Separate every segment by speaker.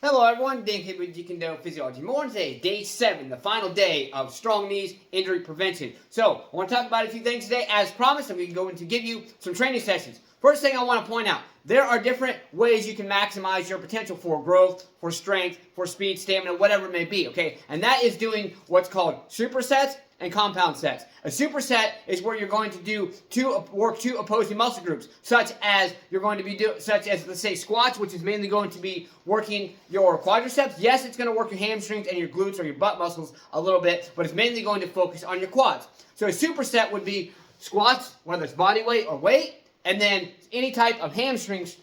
Speaker 1: Hello everyone, Dan Kid with Jeet Physiology. More today, day 7, the final day of strong knees injury prevention. So, I want to talk about a few things today. As promised, I'm going to give you some training sessions. First thing I want to point out, there are different ways you can maximize your potential for growth, for strength, for speed, stamina, whatever it may be, okay? And that is doing what's called supersets and compound sets. A superset is where you're going to work two opposing muscle groups, such as let's say squats, which is mainly going to be working your quadriceps. Yes, it's going to work your hamstrings and your glutes or your butt muscles a little bit, but it's mainly going to focus on your quads. So a superset would be squats, whether it's body weight or weight, and then any type of hamstrings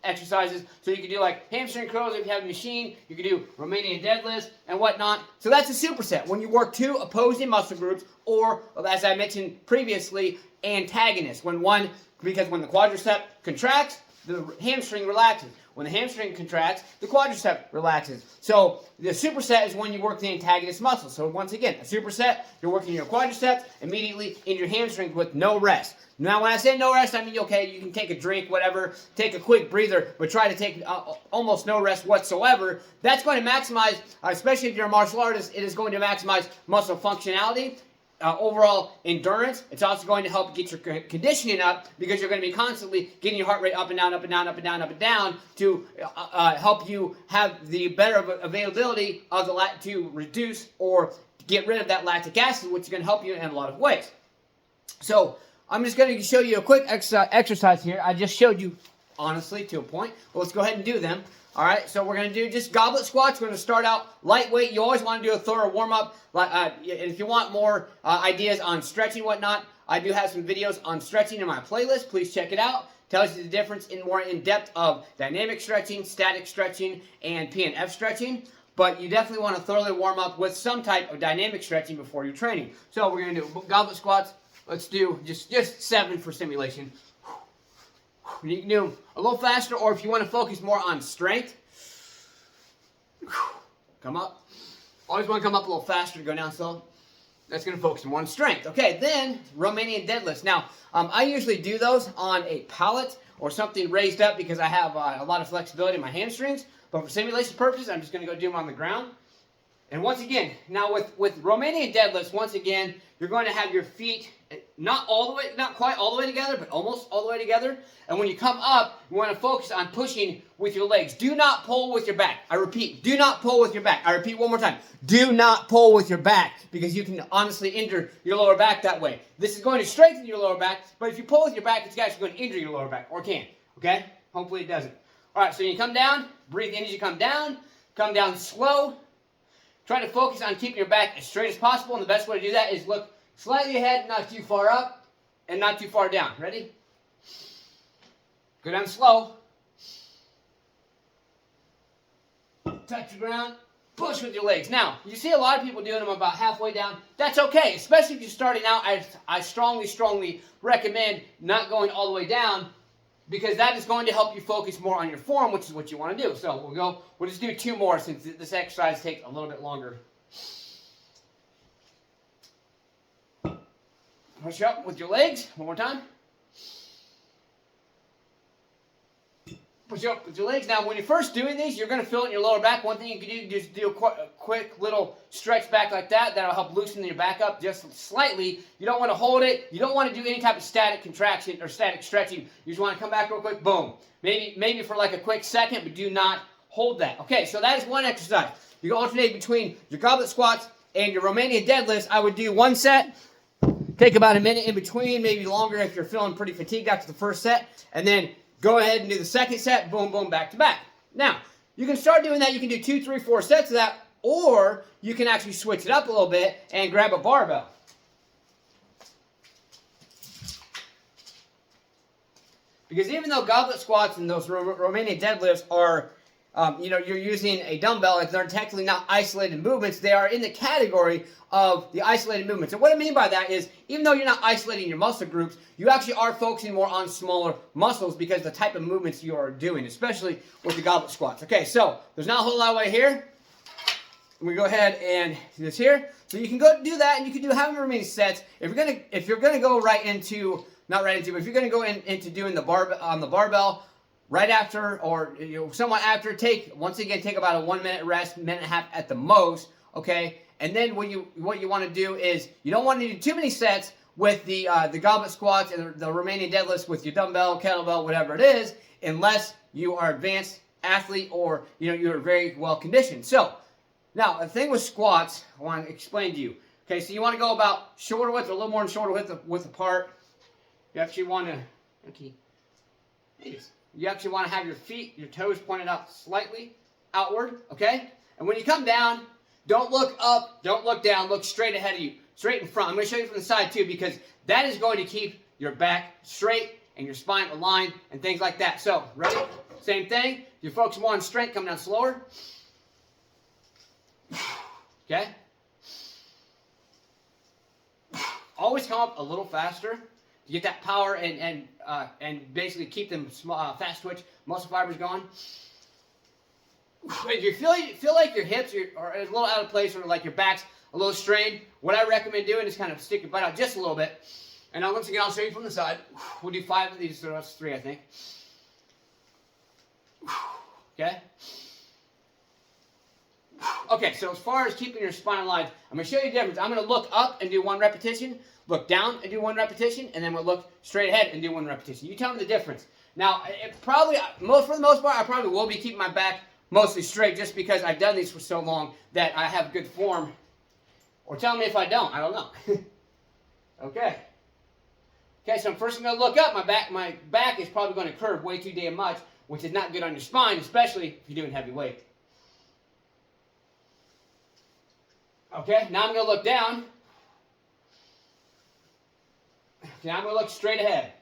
Speaker 1: exercises. So you can do like hamstring curls if you have a machine. You can do Romanian deadlifts and whatnot. So that's a superset when you work two opposing muscle groups, or as I mentioned previously, antagonists. Because when the quadricep contracts, the hamstring relaxes. When the hamstring contracts, the quadricep relaxes. So the superset is when you work the antagonist muscle. So once again, a superset, you're working your quadriceps immediately in your hamstrings with no rest. Now, when I say no rest, I mean, okay, you can take a drink, whatever, take a quick breather, but try to take almost no rest whatsoever. That's going to maximize, especially if you're a martial artist, it is going to maximize muscle functionality, overall endurance. It's also going to help get your conditioning up because you're going to be constantly getting your heart rate up and down, up and down, up and down, up and down to help you have the better availability of to reduce or get rid of that lactic acid, which is going to help you in a lot of ways. So I'm just going to show you a quick exercise here. I just showed you, honestly, to a point. Well, let's go ahead and do them. All right, so we're going to do just goblet squats. We're going to start out lightweight. You always want to do a thorough warm-up. And if you want more ideas on stretching and whatnot, I do have some videos on stretching in my playlist. Please check it out. Tells you the difference more in depth of dynamic stretching, static stretching, and PNF stretching. But you definitely want to thoroughly warm up with some type of dynamic stretching before your training. So we're going to do goblet squats. Let's do just 7 for simulation. You can do a little faster, or if you want to focus more on strength, come up. Always want to come up a little faster to go down slow. That's going to focus more on strength. Okay, then Romanian deadlifts. Now, I usually do those on a pallet or something raised up because I have a lot of flexibility in my hamstrings. But for simulation purposes, I'm just going to go do them on the ground. And once again, now with Romanian deadlifts, once again, you're going to have your feet not quite all the way together, but almost all the way together. And when you come up, you want to focus on pushing with your legs. Do not pull with your back. I repeat, do not pull with your back. I repeat one more time. Do not pull with your back because you can honestly injure your lower back that way. This is going to strengthen your lower back, but if you pull with your back, it's actually going to injure your lower back, or can. Okay? Hopefully it doesn't. All right, so you come down, breathe in as you come down slow. Try to focus on keeping your back as straight as possible, and the best way to do that is look slightly ahead, not too far up, and not too far down. Ready? Go down slow. Touch the ground. Push with your legs. Now, you see a lot of people doing them about halfway down. That's okay, especially if you're starting out. I strongly recommend not going all the way down, because that is going to help you focus more on your form, which is what you want to do. So we'll just do 2 more since this exercise takes a little bit longer. Push up with your legs. One more time. Push up with your legs. Now, when you're first doing these, you're going to feel it in your lower back. One thing you can do is just do a quick little stretch back like that. That'll help loosen your back up just slightly. You don't want to hold it. You don't want to do any type of static contraction or static stretching. You just want to come back real quick. Boom. Maybe for like a quick second, but do not hold that. Okay, so that is one exercise. You can alternate between your goblet squats and your Romanian deadlifts. I would do 1 set. Take about a minute in between, maybe longer if you're feeling pretty fatigued after the first set. And then go ahead and do the second set, boom, boom, back to back. Now, you can start doing that. You can do 2, 3, 4 sets of that, or you can actually switch it up a little bit and grab a barbell. Because even though goblet squats and those Romanian deadlifts are, you're using a dumbbell, and they're technically not isolated movements, they are in the category of the isolated movements. And what I mean by that is, even though you're not isolating your muscle groups, you actually are focusing more on smaller muscles because of the type of movements you are doing, especially with the goblet squats. Okay, so there's not a whole lot right here. We go ahead and do this here. So you can go do that, and you can do however many sets. If you're gonna go right into, not right into, but if you're gonna go into doing the barbell, right after, or somewhat after, once again take about a 1 minute rest, minute and a half at the most, okay? And then what you want to do is you don't want to do too many sets with the goblet squats and the remaining deadlifts with your dumbbell, kettlebell, whatever it is, unless you are advanced athlete or you're very well conditioned. So now the thing with squats, I want to explain to you. Okay, so you want to go about shoulder width or a little more than shoulder width apart. You actually want to you actually want to have your feet, your toes pointed out slightly outward, okay? And when you come down, don't look up, don't look down, look straight ahead of you, straight in front. I'm going to show you from the side too, because that is going to keep your back straight and your spine aligned and things like that. So, ready? Same thing. If you focus more on strength, come down slower. Okay? Always come up a little faster to get that power and basically keep them fast twitch muscle fibers going. If you feel like your hips are a little out of place or like your back's a little strained, what I recommend doing is kind of stick your butt out just a little bit. And now once again, I'll show you from the side. We'll do 5 of these, so that's 3, I think. Okay? Okay, so as far as keeping your spine aligned, I'm going to show you the difference. I'm going to look up and do 1 repetition, look down and do 1 repetition, and then we'll look straight ahead and do 1 repetition. You tell me the difference. Now, for the most part, I probably will be keeping my back mostly straight just because I've done these for so long that I have good form. Or tell me if I don't. I don't know. Okay. Okay, so first I'm going to look up. My back is probably going to curve way too damn much, which is not good on your spine, especially if you're doing heavy weight. Okay, now I'm going to look down. Okay, I'm going to look straight ahead.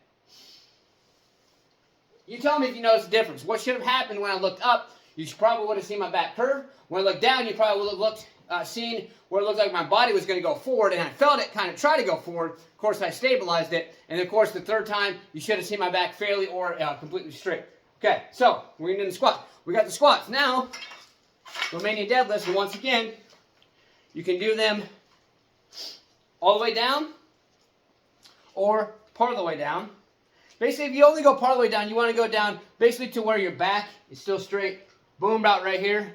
Speaker 1: You tell me if you notice the difference. What should have happened when I looked up, you probably would have seen my back curve. When I looked down, you probably would have seen where it looked like my body was going to go forward, and I felt it kind of try to go forward. Of course, I stabilized it, and of course, the third time, you should have seen my back fairly or completely straight. Okay, so we're going to do the squat. We got the squats. Now, Romanian deadlifts, and once again, you can do them all the way down or part of the way down. Basically, if you only go part of the way down, you want to go down basically to where your back is still straight. Boom, about right here.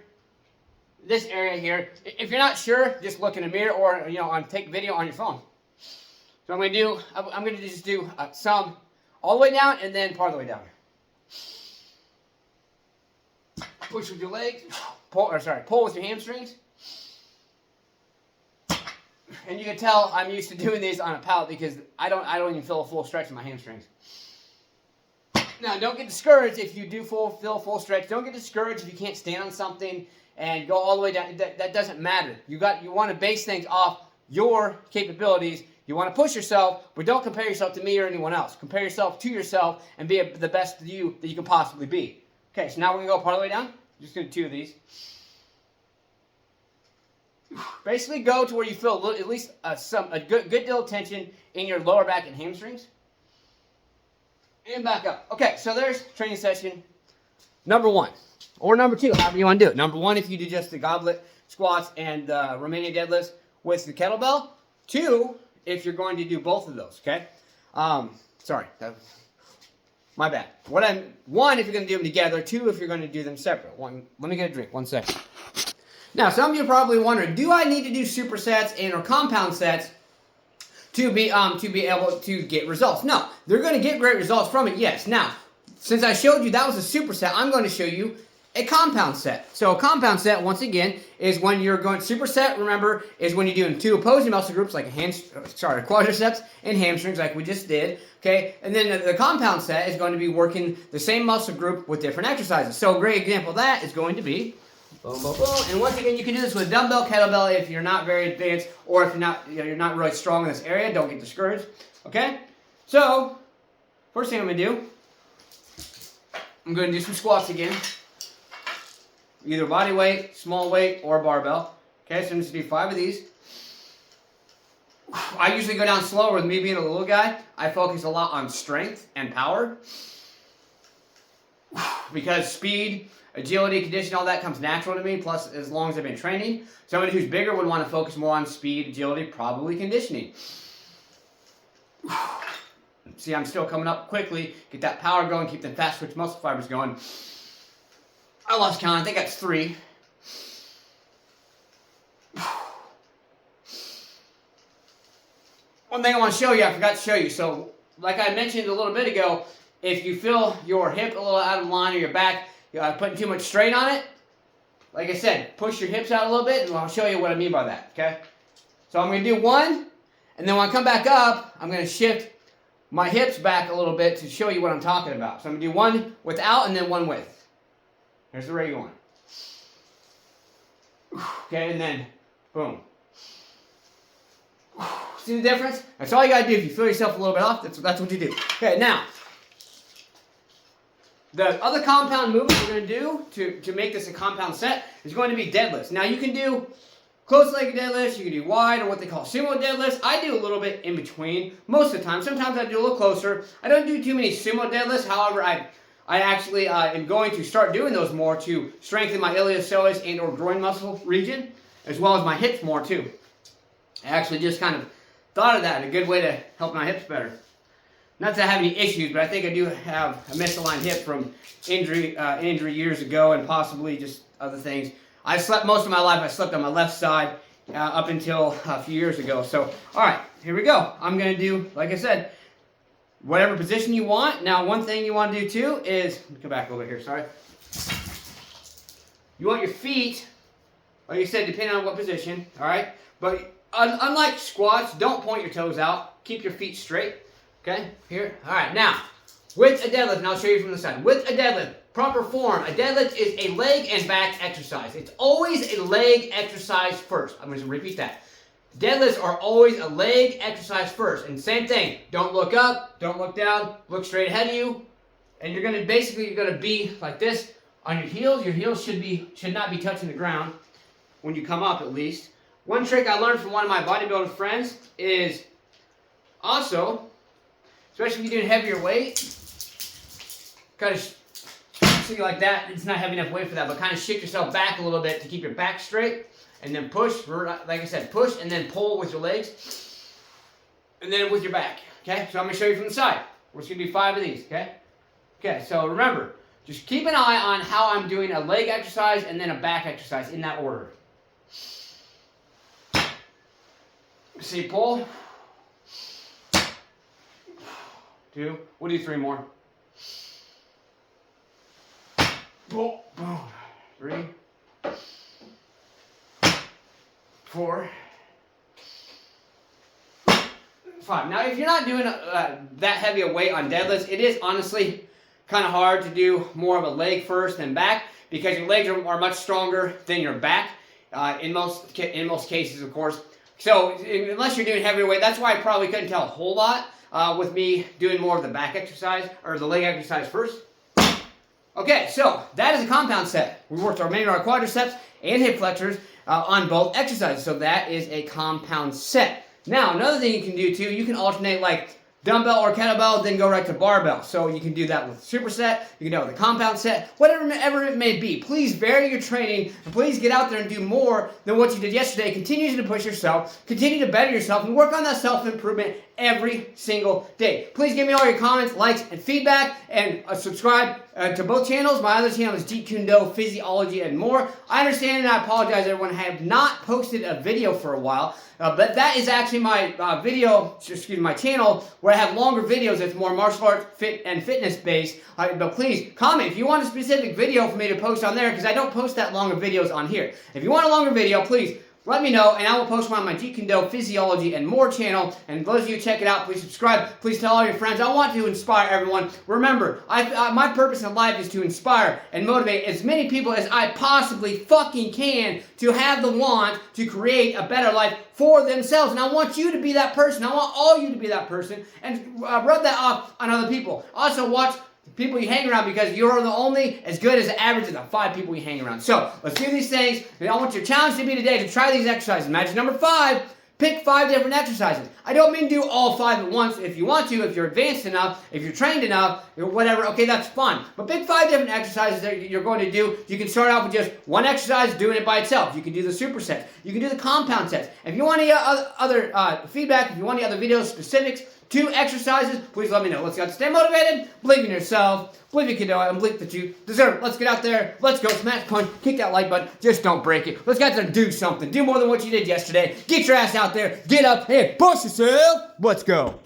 Speaker 1: This area here. If you're not sure, just look in a mirror or take video on your phone. So I'm going to just do some all the way down and then part of the way down. Push with your legs. Pull with your hamstrings. And you can tell I'm used to doing these on a pallet because I don't even feel a full stretch in my hamstrings. Now, don't get discouraged if you do feel full stretch. Don't get discouraged if you can't stand on something and go all the way down. That doesn't matter. You want to base things off your capabilities. You want to push yourself, but don't compare yourself to me or anyone else. Compare yourself to yourself and be the best you that you can possibly be. Okay, so now we're going to go part of the way down. Just going to do 2 of these. Basically, go to where you feel at least a good deal of tension in your lower back and hamstrings. And back up. Okay, so there's training session number 1. Or number 2, however you want to do it. Number 1, if you do just the goblet squats and Romanian deadlifts with the kettlebell. 2, if you're going to do both of those, okay? Sorry, my bad. 1, if you're going to do them together. 2, if you're going to do them separate. Let me get a drink. 1 second. Now, some of you are probably wondering, do I need to do supersets and or compound sets to be able to get results? No, they're going to get great results from it, yes. Now, since I showed you that was a superset, I'm going to show you a compound set. So a compound set, once again, is when you're going superset, remember, is when you're doing 2 opposing muscle groups like quadriceps and hamstrings like we just did, okay? And then the compound set is going to be working the same muscle group with different exercises. So a great example of that is going to be boom, boom, boom. And once again, you can do this with dumbbell, kettlebell if you're not very advanced or if you're not really strong in this area. Don't get discouraged. Okay? So, first thing I'm going to do, I'm going to do some squats again. Either body weight, small weight, or barbell. Okay, so I'm just going to do 5 of these. I usually go down slower with me being a little guy. I focus a lot on strength and power. Because speed, agility, conditioning, all that comes natural to me, plus as long as I've been training. Somebody who's bigger would want to focus more on speed, agility, probably conditioning. See, I'm still coming up quickly. Get that power going, keep the fast twitch muscle fibers going. I lost count. I think that's 3. One thing I want to show you, I forgot to show you. So, like I mentioned a little bit ago, if you feel your hip a little out of line or your back, putting too much strain on it, like I said, push your hips out a little bit, and I'll show you what I mean by that, okay? So I'm going to do 1, and then when I come back up, I'm going to shift my hips back a little bit to show you what I'm talking about. So I'm going to do 1 without and then 1 with. Here's the regular one. Okay, and then, boom. See the difference? That's all you got to do. If you feel yourself a little bit off, that's what you do. Okay, now, the other compound movement we're going to do to make this a compound set is going to be deadlifts. Now, you can do close-legged deadlifts, you can do wide, or what they call sumo deadlifts. I do a little bit in between most of the time. Sometimes I do a little closer. I don't do too many sumo deadlifts. However, I actually am going to start doing those more to strengthen my iliopsoas and or groin muscle region, as well as my hips more too. I actually just kind of thought of that, a good way to help my hips better. Not that I have any issues, but I think I do have a misaligned hip from injury years ago and possibly just other things. I slept most of my life, I slept on my left side up until a few years ago. So, alright, here we go. I'm going to do, like I said, whatever position you want. Now, one thing you want to do too is, let me come back over here, sorry. You want your feet, like I said, depending on what position, alright? But unlike squats, don't point your toes out. Keep your feet straight. Okay, here. Alright, now, with a deadlift, and I'll show you from the side. With a deadlift, proper form, a deadlift is a leg and back exercise. It's always a leg exercise first. I'm going to repeat that. Deadlifts are always a leg exercise first. And same thing, don't look up, don't look down, look straight ahead of you. And you're going to basically, you're going to be like this on your heels. Your heels should not be touching the ground when you come up at least. One trick I learned from one of my bodybuilder friends is also, especially if you're doing heavier weight, kind of see like that. It's not heavy enough weight for that, but kind of shift yourself back a little bit to keep your back straight, and then push. Like I said, push and then pull with your legs, and then with your back. Okay, so I'm going to show you from the side. We're just going to do 5 of these. Okay. Okay. So remember, just keep an eye on how I'm doing a leg exercise and then a back exercise in that order. See, pull. 2. We'll do 3 more. Pull. Boom. 3. 4. 5. Now, if you're not doing that heavy a weight on deadlifts, it is honestly kind of hard to do more of a leg first than back because your legs are much stronger than your back in most cases, of course. So, unless you're doing heavier weight, that's why I probably couldn't tell a whole lot with me doing more of the back exercise, or the leg exercise first. Okay, so that is a compound set. We worked our quadriceps and hip flexors on both exercises, so that is a compound set. Now, another thing you can do too, you can alternate like dumbbell or kettlebell, then go right to barbell. So you can do that with a superset, you can do it with a compound set, whatever it may be. Please vary your training, and please get out there and do more than what you did yesterday. Continue to push yourself, continue to better yourself, and work on that self-improvement every single day. Please give me all your comments, likes, and feedback, and subscribe to both channels. My other channel is Jeet, Kune, Physiology, and more. I understand and I apologize, everyone. I have not posted a video for a while. But that is actually my my channel where I have longer videos that's more martial arts fitness based. But please comment if you want a specific video for me to post on there, because I don't post that longer videos on here. If you want a longer video, please let me know, and I will post one on my Jeet, Kune, Physiology, and more channel. And those of you who check it out, please subscribe. Please tell all your friends. I want to inspire everyone. Remember, my purpose in life is to inspire and motivate as many people as I possibly fucking can to have the want to create a better life for themselves. And I want you to be that person. I want all you to be that person, and rub that off on other people. Also, watch people you hang around, because you're the only as good as the average of the 5 people you hang around. So, let's do these things. And I want your challenge to be today to try these exercises. Magic number 5, pick 5 different exercises. I don't mean do all 5 at once. If you want to, if you're advanced enough, if you're trained enough, or whatever, okay, that's fun. But pick 5 different exercises that you're going to do. You can start off with just one exercise, doing it by itself. You can do the supersets. You can do the compound sets. If you want any other feedback, if you want any other video specifics, 2 exercises, please let me know. Let's go. Stay motivated, believe in yourself, believe you can do it, and believe that you deserve it. Let's get out there. Let's go. Smash, punch, kick that like button. Just don't break it. Let's get out there and do something. Do more than what you did yesterday. Get your ass out there. Get up and push yourself. Let's go.